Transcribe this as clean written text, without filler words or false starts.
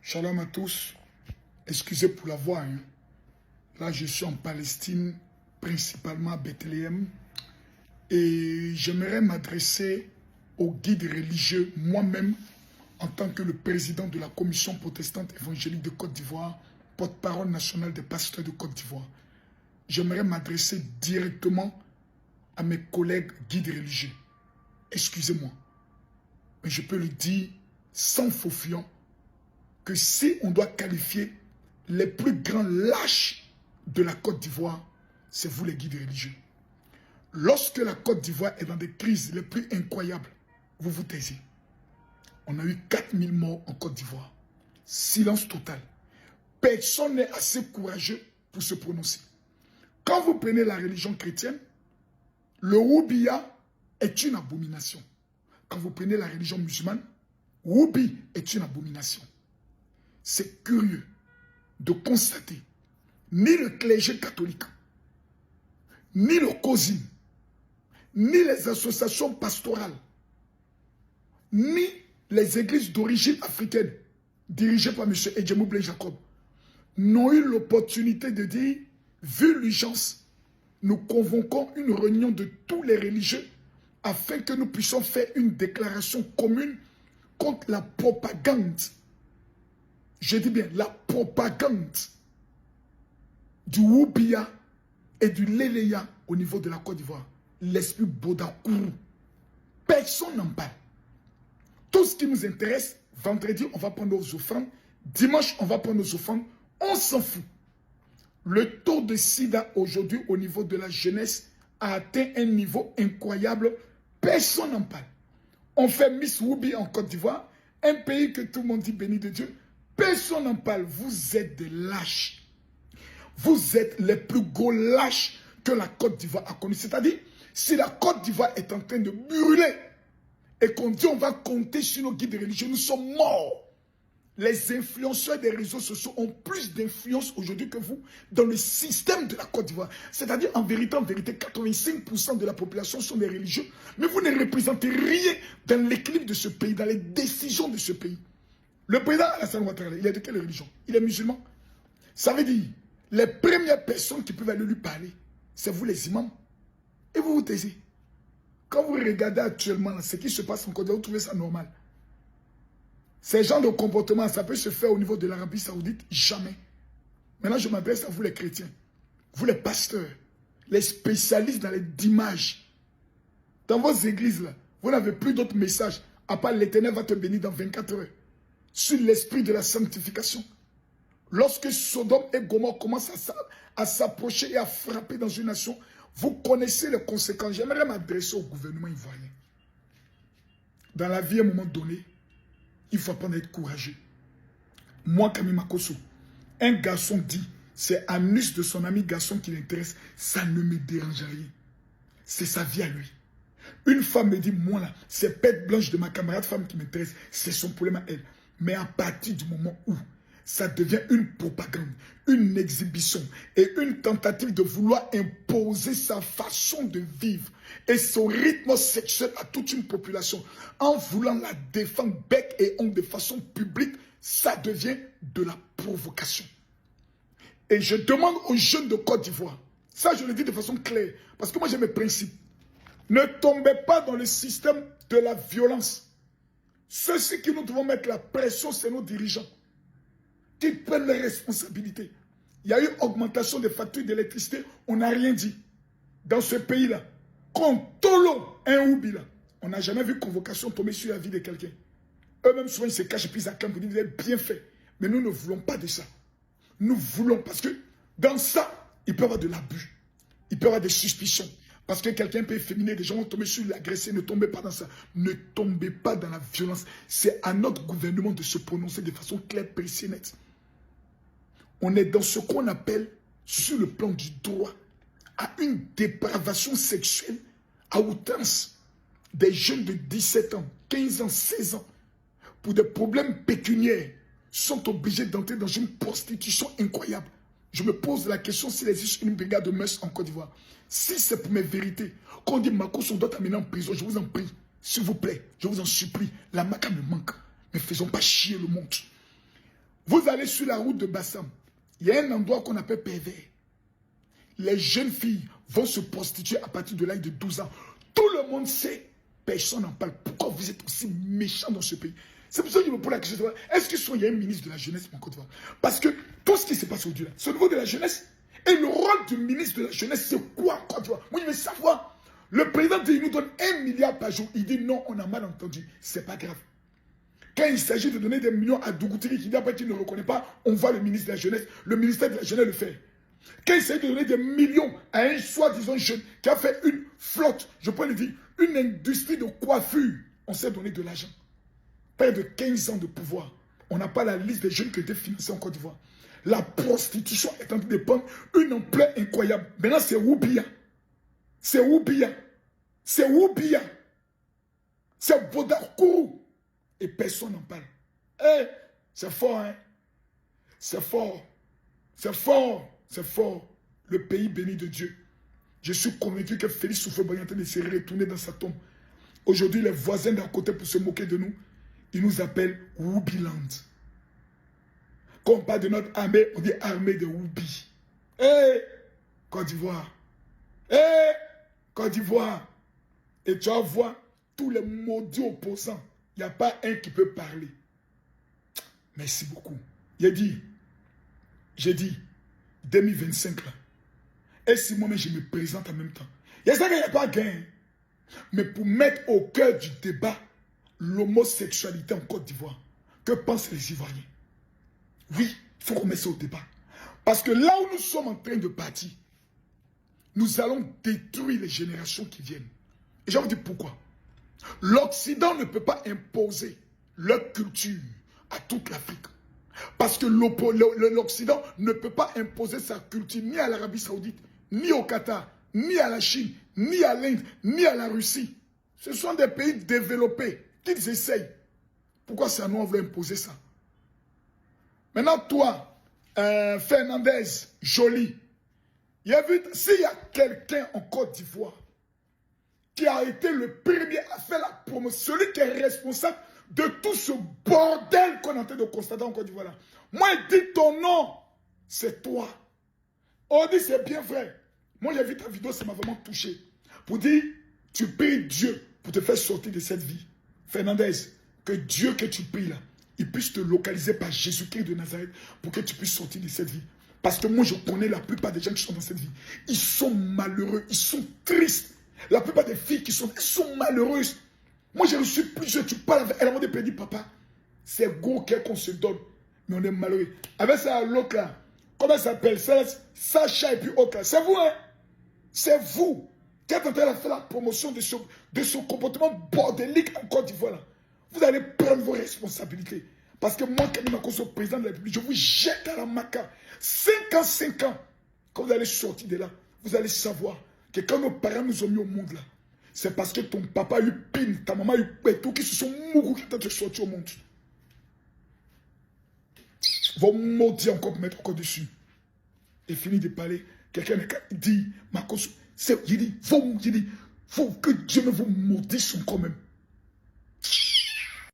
Shalom à tous. Excusez pour la voix. Là, je suis en Palestine, principalement à Bethléem. Et j'aimerais m'adresser aux guides religieux, moi-même, en tant que le président de la Commission protestante évangélique de Côte d'Ivoire, porte-parole nationale des pasteurs de Côte d'Ivoire. J'aimerais m'adresser directement à mes collègues guides religieux. Excusez-moi, mais je peux le dire sans faux fuyant, que si on doit qualifier les plus grands lâches de la Côte d'Ivoire, c'est vous les guides religieux. Lorsque la Côte d'Ivoire est dans des crises les plus incroyables, vous vous taisez. On a eu 4000 morts en Côte d'Ivoire. Silence total. Personne n'est assez courageux pour se prononcer. Quand vous prenez la religion chrétienne, le Woubiya est une abomination. Quand vous prenez la religion musulmane, Woubi est une abomination. C'est curieux de constater, ni le clergé catholique, ni le COSIM, ni les associations pastorales, ni les églises d'origine africaine, dirigées par M. Edjemou Blaise Jacob, n'ont eu l'opportunité de dire, vu l'urgence, nous convoquons une réunion de tous les religieux afin que nous puissions faire une déclaration commune contre la propagande. Je dis bien la propagande du Woubiya et du Léléya au niveau de la Côte d'Ivoire. L'esprit Bodakourou. Personne n'en parle. Tout ce qui nous intéresse, vendredi, on va prendre nos offrandes. Dimanche, on va prendre nos offrandes. On s'en fout. Le taux de sida aujourd'hui au niveau de la jeunesse a atteint un niveau incroyable. Personne n'en parle. On fait Miss Woubi en Côte d'Ivoire, un pays que tout le monde dit béni de Dieu. Personne n'en parle. Vous êtes des lâches. Vous êtes les plus gros lâches que la Côte d'Ivoire a connus. C'est-à-dire, si la Côte d'Ivoire est en train de brûler et qu'on dit on va compter sur nos guides religieux, nous sommes morts. Les influenceurs des réseaux sociaux ont plus d'influence aujourd'hui que vous dans le système de la Côte d'Ivoire. C'est-à-dire, en vérité, 85% de la population sont des religieux, mais vous ne représentez rien dans l'équilibre de ce pays, dans les décisions de ce pays. Le président Alassane Ouattara, il est de quelle religion? Il est musulman. Ça veut dire, les premières personnes qui peuvent aller lui parler, c'est vous les imams. Et vous vous taisez. Quand vous regardez actuellement ce qui se passe en Côte d'Ivoire, vous trouvez ça normal. Ces genres de comportement, ça peut se faire au niveau de l'Arabie Saoudite? Jamais. Maintenant, je m'adresse à vous les chrétiens, vous les pasteurs, les spécialistes dans les images. Dans vos églises, là, vous n'avez plus d'autres messages, à part l'Éternel va te bénir dans 24 heures. Sur l'esprit de la sanctification. Lorsque Sodome et Gomorrhe commencent à s'approcher et à frapper dans une nation, vous connaissez les conséquences. J'aimerais m'adresser au gouvernement ivoirien. Dans la vie, à un moment donné, il faut apprendre à être courageux. Moi, Camille Makosso, un garçon dit, c'est l'anus de son ami garçon qui l'intéresse, ça ne me dérange rien. C'est sa vie à lui. Une femme me dit, moi là, c'est pète blanche de ma camarade femme qui m'intéresse, c'est son problème à elle. Mais à partir du moment où ça devient une propagande, une exhibition et une tentative de vouloir imposer sa façon de vivre et son rythme sexuel à toute une population en voulant la défendre bec et ongle de façon publique, ça devient de la provocation. Et je demande aux jeunes de Côte d'Ivoire, ça je le dis de façon claire, parce que moi j'ai mes principes, ne tombez pas dans le système de la violence. Ceux qui nous devons mettre la pression, c'est nos dirigeants qui prennent les responsabilités. Il y a eu augmentation des factures d'électricité, on n'a rien dit. Dans ce pays-là, quand Tolo, un Oubi là, on n'a jamais vu convocation tomber sur la vie de quelqu'un. Eux-mêmes, souvent, ils se cachent et puis ils acclament pour dire vous avez bien fait. Mais nous ne voulons pas de ça. Nous voulons, parce que dans ça, il peut y avoir de l'abus. Il peut y avoir des suspicions. Parce que quelqu'un peut efféminer, des gens vont tomber sur l'agressé, ne tombez pas dans ça. Ne tombez pas dans la violence. C'est à notre gouvernement de se prononcer de façon claire, précise et nette. On est dans ce qu'on appelle, sur le plan du droit, à une dépravation sexuelle à outrance. Des jeunes de 17 ans, 15 ans, 16 ans, pour des problèmes pécuniaires, sont obligés d'entrer dans une prostitution incroyable. Je me pose la question s'il existe une brigade de mœurs en Côte d'Ivoire. Si c'est pour mes vérités, quand on dit Makosso, on doit t'amener en prison, je vous en prie, s'il vous plaît, je vous en supplie, la maca me manque. Ne faisons pas chier le monde. Vous allez sur la route de Bassam. Il y a un endroit qu'on appelle pervers. Les jeunes filles vont se prostituer à partir de l'âge de 12 ans. Tout le monde sait. Personne n'en parle. Pourquoi vous êtes aussi méchants dans ce pays? C'est pour ça que je me pose la question. Est-ce qu'il y a un ministre de la jeunesse en Côte d'Ivoire? Parce que tout ce qui se passe aujourd'hui, c'est au niveau de la jeunesse. Et le rôle du ministre de la jeunesse, c'est quoi en Côte d'Ivoire? Moi, je veux savoir. Le président il nous donne 1 milliard par jour. Il dit non, on a mal entendu. C'est pas grave. Quand il s'agit de donner des millions à Dougoutiri qui dit après qu'il ne reconnaît pas, on voit le ministre de la jeunesse, le ministère de la jeunesse le faire. Quand il s'agit de donner des millions à un soi-disant jeune qui a fait une flotte, je peux le dire, une industrie de coiffure, on s'est donné de l'argent. Près de 15 ans de pouvoir. On n'a pas la liste des jeunes qui ont été financés en Côte d'Ivoire. La prostitution est en train de prendre une ampleur incroyable. Maintenant, c'est Woubia. C'est Woubia. C'est Woubia. C'est Bodakourou. Et personne n'en parle. Eh, c'est fort, hein? C'est fort. C'est fort. C'est fort. Le pays béni de Dieu. Je suis convaincu que Félix Houphouët-Boigny est en train de se retourner dans sa tombe. Aujourd'hui, les voisins d'à côté, pour se moquer de nous, ils nous appellent Woubiland. Quand on parle de notre armée, on dit armée de Woubi. Eh, Côte d'Ivoire. Eh, Côte d'Ivoire. Et tu vas voir tous les maudits opposants. Il n'y a pas un qui peut parler. Merci beaucoup. J'ai dit, 2025 là. Et si moi-même je me présente en même temps. Il y a ça qu'il n'y a pas gain. Mais pour mettre au cœur du débat l'homosexualité en Côte d'Ivoire, que pensent les Ivoiriens? Oui, il faut qu'on mette ça au débat. Parce que là où nous sommes en train de partir, nous allons détruire les générations qui viennent. Et je vais vous dire pourquoi. L'Occident ne peut pas imposer leur culture à toute l'Afrique. Parce que l'Occident ne peut pas imposer sa culture ni à l'Arabie Saoudite, ni au Qatar, ni à la Chine, ni à l'Inde, ni à la Russie. Ce sont des pays développés qu'ils essayent. Pourquoi c'est à nous on veut imposer ça? Maintenant, toi, Fernandez, Joly, s'il y a quelqu'un en Côte d'Ivoire qui a été le premier à faire la promotion, celui qui est responsable de tout ce bordel qu'on est en train de constater en Côte d'Ivoire. Moi, je dis ton nom, c'est toi. On dit c'est bien vrai. Moi, j'ai vu ta vidéo, ça m'a vraiment touché. Pour dire, tu pries Dieu pour te faire sortir de cette vie. Fernandez, que Dieu que tu pries là, il puisse te localiser par Jésus-Christ de Nazareth pour que tu puisses sortir de cette vie. Parce que moi, je connais la plupart des gens qui sont dans cette vie. Ils sont malheureux, ils sont tristes. La plupart des filles qui sont, elles sont malheureuses. Moi, j'ai reçu plusieurs, tu parles avec elle, elle m'a dit, papa, c'est gros qu'on se donne, mais on est malheureux. Avec ça, l'autre là, comment elle s'appelle? Sacha et puis autre là. C'est vous, hein? C'est vous qui êtes en train de faire la promotion de son comportement bordélique en Côte d'Ivoire là. Vous allez prendre vos responsabilités. Parce que moi, quand je suis président de la République, je vous jette à la maca. 5 ans, quand vous allez sortir de là, vous allez savoir que quand nos parents nous ont mis au monde là, c'est parce que ton papa a eu pin, ta maman a eu pétou, qui se sont mourus qui t'ont sorti au monde. Vos maudits encore pour mettre encore dessus. Et fini de parler. Quelqu'un dit, il dit, faut que Dieu me vous maudisse quand même.